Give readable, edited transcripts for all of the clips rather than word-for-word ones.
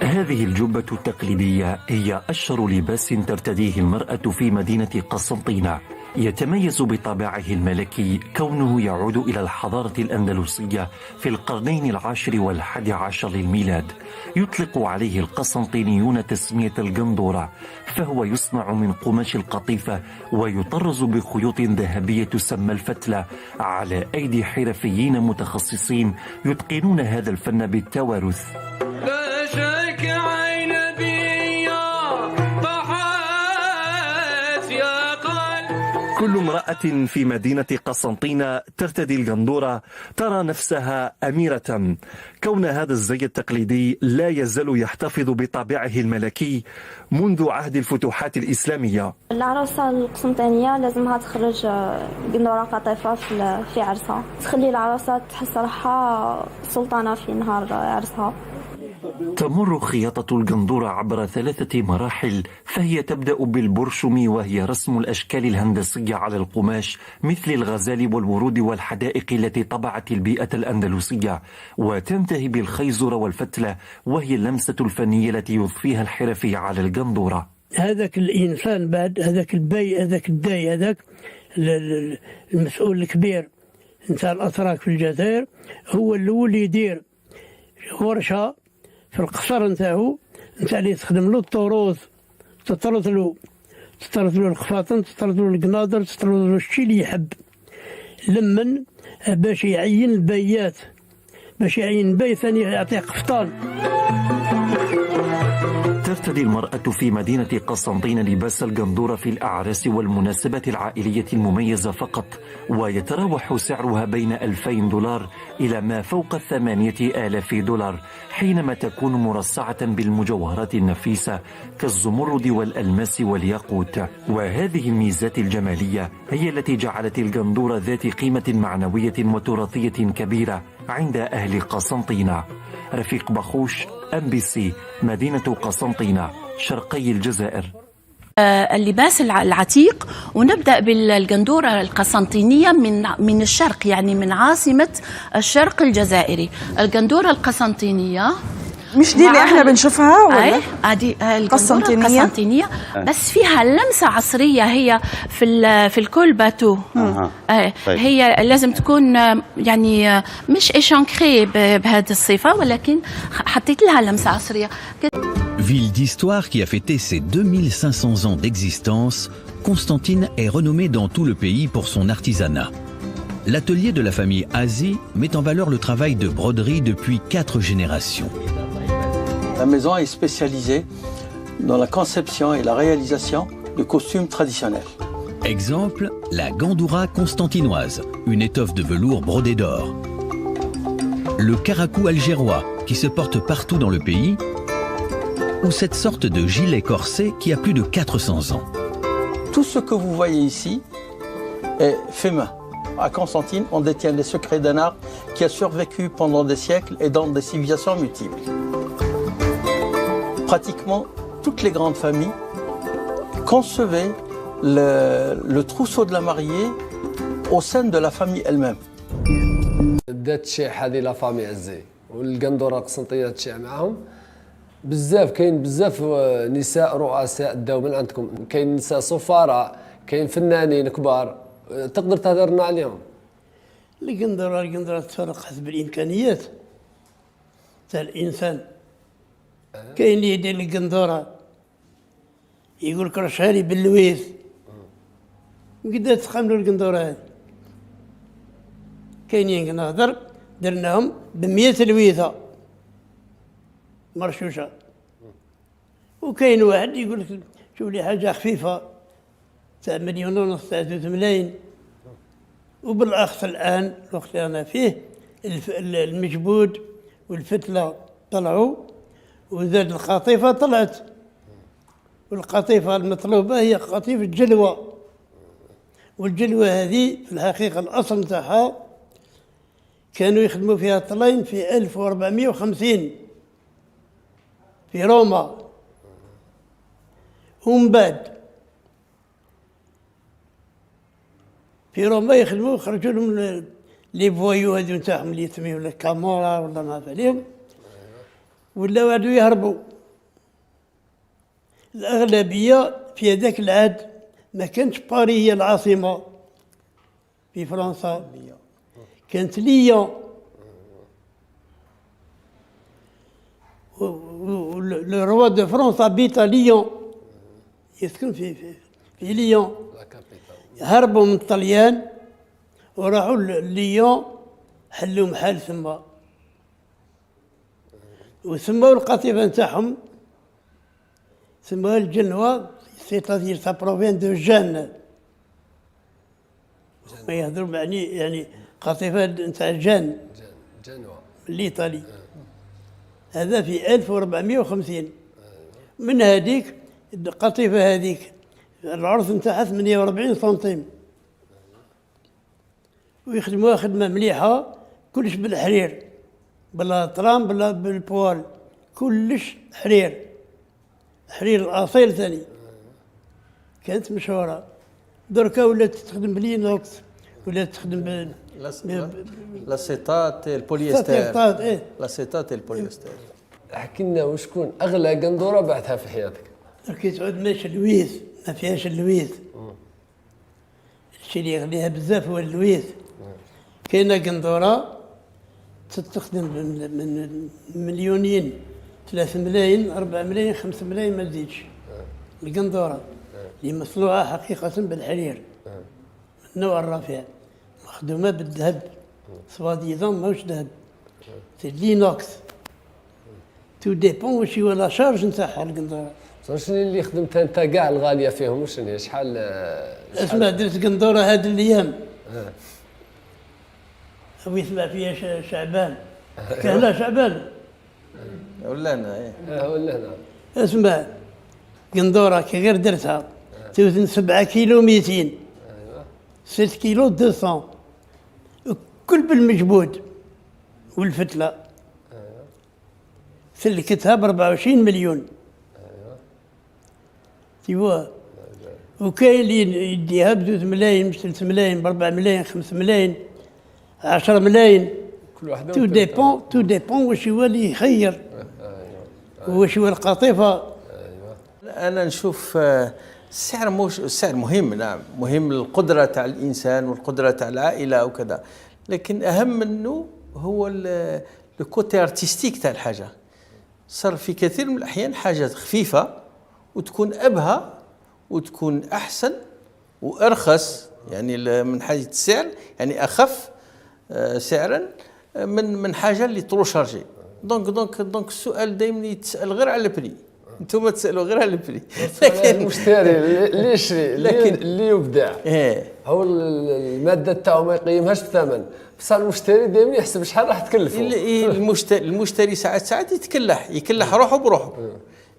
هذه الجبة التقليدية هي أشهر لباس ترتديه المرأة في مدينة قسنطينة. يتميز بطابعه الملكي كونه يعود إلى الحضارة الأندلسية في القرنين العاشر والحادي عشر للميلاد. يطلق عليه القسنطينيون تسمية القندورة، فهو يصنع من قماش القطيفة ويطرز بخيوط ذهبية تسمى الفتلة على أيدي حرفيين متخصصين يتقنون هذا الفن بالتوارث. كل امرأة في مدينة قسنطينة ترتدي القندورة ترى نفسها أميرة. كون هذا الزي التقليدي لا يزال يحتفظ بطابعه الملكي منذ عهد الفتوحات الإسلامية. العروسة القسنطينية لازمها تخرج قندورة قطيفة في عرسها، تخلي العروسة تحس روحها سلطانة في نهار عرسها. تمر خياطة القندورة عبر 3 مراحل، فهي تبدأ بالبرشم وهي رسم الأشكال الهندسية على القماش مثل الغزال والورود والحدائق التي طبعت البيئة الأندلسية، وتنتهي بالخيزرة والفتلة وهي اللمسة الفنية التي يضفيها الحرفي على القندورة. هذاك الإنسان بعد هذاك البي هذاك الداي هذاك المسؤول الكبير نتاع الأتراك في الجزائر هو الأول يدير ورشة في القصر نتاعو نتاع اللي يستخدم له الطروز، تطرز له الخفاطن، تطرز له القناضر، تطرز له الشيء اللي يحب لمن باش يعين البيات، باش يعين بي ثاني يعطيه قفطان. ترتدي المرأة في مدينة قسنطينة لباس القندورة في الأعراس والمناسبات العائلية المميزة فقط، ويتراوح سعرها بين $2000 إلى ما فوق $8000 حينما تكون مرصعة بالمجوهرات النفيسة كالزمرد والألماس والياقوت. وهذه الميزات الجمالية هي التي جعلت القندورة ذات قيمة معنوية وتراثية كبيرة عند أهل قسنطينة. رفيق بخوش، MBC، مدينة قسنطينة، شرقي الجزائر. اللباس العتيق، ونبدأ بالقندورة القسنطينية من الشرق، يعني من عاصمة الشرق الجزائري. القندورة القسنطينية مش دي اللي احنا بنشوفها ولا؟ دي القسنطينية بس فيها لمسة عصرية، هي في الكل باتو. هي لازم تكون يعني مش échancrée بهذه الصفة، ولكن حطيت لها لمسة عصرية. Ville d'histoire qui a fêté ses 2500 ans d'existence, Constantine est renommée dans tout le pays pour son artisanat. L'atelier de la famille Azy met en valeur le travail de broderie depuis 4 générations. La maison est spécialisée dans la conception et la réalisation de costumes traditionnels. Exemple, la gandoura constantinoise, une étoffe de velours brodée d'or. Le caracou algérois, qui se porte partout dans le pays, ou cette sorte de gilet corsé qui a plus de 400 ans. Tout ce que vous voyez ici est fait main. À Constantine, on détient les secrets d'un art qui a survécu pendant des siècles et dans des civilisations multiples. Pratiquement toutes les grandes familles concevaient le trousseau de la mariée au sein de la famille elle-même. بدات تشيع هذه لا فامي عزي والقندوره القسنطينيه تشيع معاهم بزاف. كاين بزاف نساء رؤساء داو من عندكم، كاين نساء سفراء، كاين فنانين كبار، تقدر تهضر لنا عليهم؟ القندوره تفرق حسب الامكانيات تاع الانسان. كاين اللي يدير القندوره يقول لك رشها لي باللويث، وقدر تخملوا القندوره هذه. كاينين نهضر درناهم ب100 لويثه مرشوشه، وكاين واحد يقول لك شوف لي حاجه خفيفه تاع 1.5 مليون تاع 2 ملايين. وبالاخص الان الوقت اللي انا فيه المجبود والفتله طلعوا، وزاد القطيفه طلعت. والقطيفه المطلوبه هي قطيفه جلوه، والجلوه هذه في الحقيقه الاصل نتاعها كانوا يخدموا فيها طلين في 1450 في روما. ومن بعد في روما يخدموا يخرجوا لهم لي فوايو هذو نتاعهم اللي يسميو ولا كامورا ولا ما عليهم، ولا وعدو يهربوا. الأغلبية في هذاك العهد ما كانتش باري هي العاصمة في فرنسا، كانت ليون. لو روا دو فرنسا بيتا ليون، يسكن في ليون. هربوا من الطليان وراحوا لليون، حلوا محل ثما، وسموا القطيفة نتاعهم سموها الجنوة، سيتادير سا بروفين دو جان. ما يهضروا يعني قطيفة نتاع جان جنوة الإيطالي. هذا في 1450. من هذيك القطيفة هذيك العرض نتاعها 48 سنتيم، ويخدموها خدمة مليحة، كلش بالحرير، بلا طرام بلا بالبوال، كلش حرير، حرير الأصيل ثاني. كانت مشهورة. دركا ولات تخدم بلينوكس، ولات تخدم لاسيتات البوليستر. إيه. لاسيتات البوليستر. احكي لنا وشكون اغلى قندوره بعتها في حياتك؟ كي تعود ماشي اللويث، ما فيهاش اللويث. الشيء اللي يغليها بزاف هو اللويث. كاينه قندوره تستخدم من مليونين، 3 ملايين، 4 ملايين، 5 ملايين ما تزيدش. القندوره اللي مصنوعه حقيقه بالحرير من النوع الرفيع، مخدومه بالذهب، سواديزون ماهوش ذهب، سي لينوكس. تو ديبون واش هو لا شارج نتاعها القندوره. شنو اللي خدمتها انت كاع الغاليه فيهم؟ وشنو هي؟ شحال؟ اسمع، درت قندوره هاد الايام. هو يسمع فيها شعبان. كهلا شعبان ولا انا ولا انا. اسمع، قندوره كي غير درتها توزن 7 كيلو 200. ايوه 6 كيلو 200، كل بالمجبود والفتله. ايوه سلكتها ب 24 مليون. ايوا وكاين اللي يديها ب 2 ملايين، مش 3 ملايين، ب 4 ملايين، 5 ملايين، 10 ملايين. كل واحد تو ديبون واش هو اللي يخير. واش هو القطيفه. انا نشوف السعر السعر مهم، نعم مهم، القدره تاع الانسان والقدره تاع العائله وكذا، لكن اهم منه هو الكوتي ارتستيك تاع الحاجه. صار في كثير من الاحيان حاجات خفيفه وتكون ابهى وتكون احسن وارخص، يعني من حيث السعر، يعني اخف سعرا من حاجه اللي ترو شارجي. دونك السؤال دائما يتسال غير على البري، انتم تسالوا غير على البري، لكن المشتري اللي يشري اللي يبدع هو الماده تاعو ما يقيمهاش بثمن، بصح المشتري دائما يحسب شحال راح تكلفه. المشتري ساعات يكلح روحه بروحه،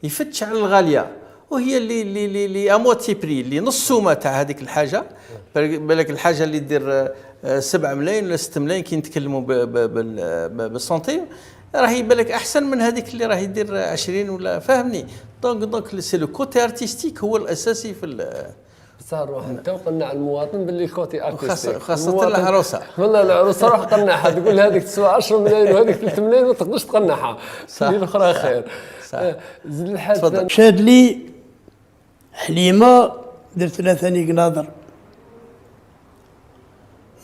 يفتش على الغاليه، وهي اللي اموتي بري، اللي نص سومه تاع هذيك الحاجه. بالك الحاجه اللي دير 7 ملايين ولا 6 ملايين كي نتكلموا بالسنتيم، راه يبان لك احسن من هذيك اللي راه يدير 20 ولا، فاهمني. دونك سي لو كوتي ارتستيك هو الاساسي في صار روح انت وقنع المواطن باللي كوتي ارتستيك، خاصه العروسه. والله العروسه روح قنعها، تقول هذيك تسوى 10 ملايين وهذيك 3 ملايين ما تقدرش تقنعها، اللي الاخرى خير. زيد الحاجه شاد لي حليمه درت لها ثاني قناضر.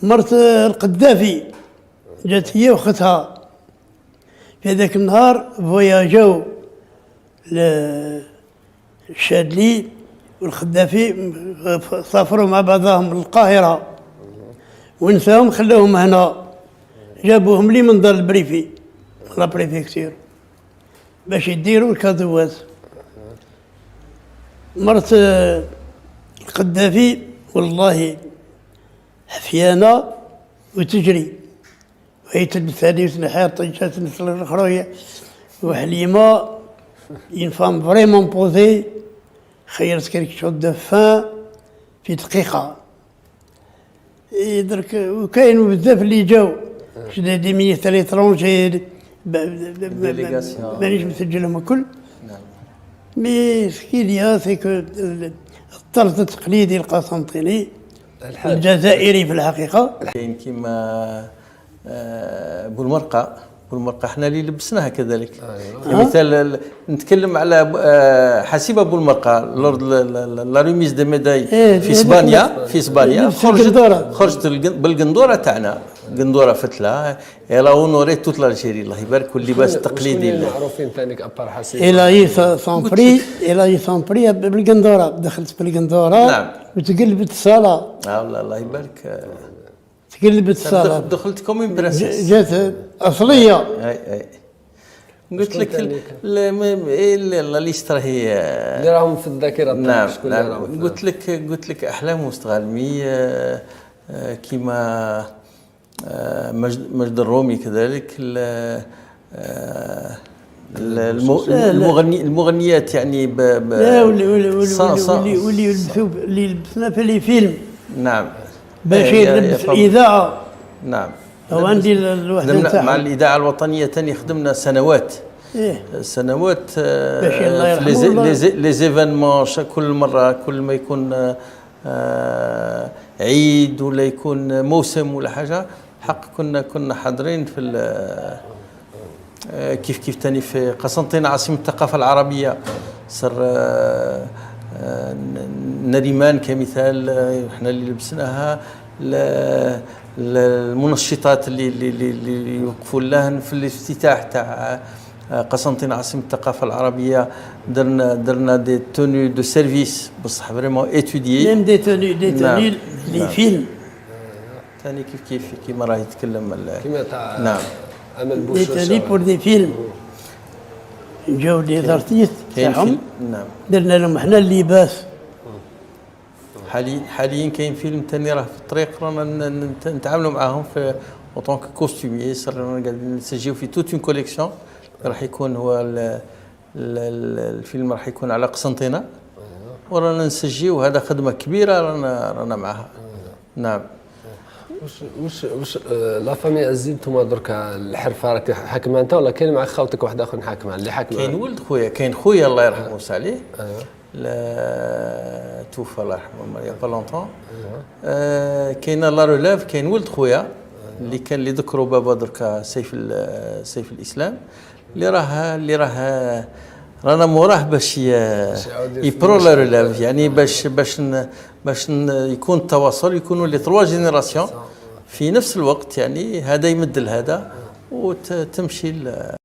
مرت القذافي جات هي واختها في هذاك النهار، فواياجاو للشادلي والخذافي، سافروا مع بعضهم للقاهرة ونساهم خلاوهم هنا، جابوهم لي من دار البريفي لا بريفيكتور باش يديروا الكادوات. مرت القذافي والله حفيانة وتجري، وهي تلبس هذه وتنحى طيشات تلبس الأخرى، وحليمة une femme vraiment posée، خيرت كيك شوط دو فان في دقيقة. درك وكاين بزاف اللي جاو شدا دي مينيستر ليترونجي مانيش مسجلهم الكل. مي سكيليا سيكو الطرز التقليدي القسنطيني الجزائري في الحقيقة كاين كيما بولمرقة احنا اللي لبسناها كذلك. مثال نتكلم على حسيبه بولمرقة لورد لا ريميز دي ميداي في اسبانيا خرجت بالقندوره تاعنا، قندوره فتله يلا اونوري توت لالجيري الله يبارك، واللباس التقليدي معروفين ثاني ابار حسيبه إلى سامبري بالقندوره، دخلت بالقندوره نعم وتقلبت الصاله والله الله يبارك، تقلبت الصاله دخلت كومين برنسيس جات اصليه. اي قلت لك اللي راهي اللي راهم في الذاكره. نعم قلت لك احلام مستغلمي كيما مجد الرومي كذلك. المغنيات يعني لا واللي لبسنا في لي فيلم. نعم باش يلبس الاذاعه. نعم وعندي الوحده مع الاذاعه الوطنيه ثاني خدمنا سنوات. سنوات في لي زيفينمون، كل مره كل ما يكون عيد ولا يكون موسم ولا حاجه حق كنا حاضرين في كيف ثاني في قسنطينة عاصمة الثقافة العربية صار نريمان كمثال احنا اللي لبسناها. المنشطات اللي يوقفوا لهن في الافتتاح تاع قسنطينة عاصمة الثقافة العربية درنا دي توني دو سيرفيس بصح فريمون ايتوديي، ميم دي توني لي فيلم ثاني كيف كيما راه يتكلم كيما تاع نعم امل بوشوش دي توني بور دي فيلم جاو لي زارتيست تاعهم. نعم درنا لهم احنا اللباس. حاليا كاين فيلم ثاني راه في الطريق، رانا نتعاملوا معاهم في اوطونك كوستيمي، رانا قاعدين نسجيو في توت اون كوليكسيون. راح يكون هو الفيلم راح يكون على قسنطينة ورانا نسجيو، هذا خدمة كبيرة رانا معها. نعم. واش لا فامي عزيز نتوما دركا الحرفه راك حاكمها انت ولا كاين معك خاوتك واحد اخر حاكمها اللي حاكمها؟ كاين ولد خويا، كاين خويا الله يرحمه ويسع عليه. لا توفى الله يرحمه يا با لونطون. كاين لا روليف، كاين ولد خويا اللي ذكروا بابا دركا سيف الاسلام اللي راه رانا موراه باش يبرو لا روليف، يعني باش يكون التواصل، يكونوا لي 3 جينيراسيون في نفس الوقت، يعني هذا يمد لهذا وتمشي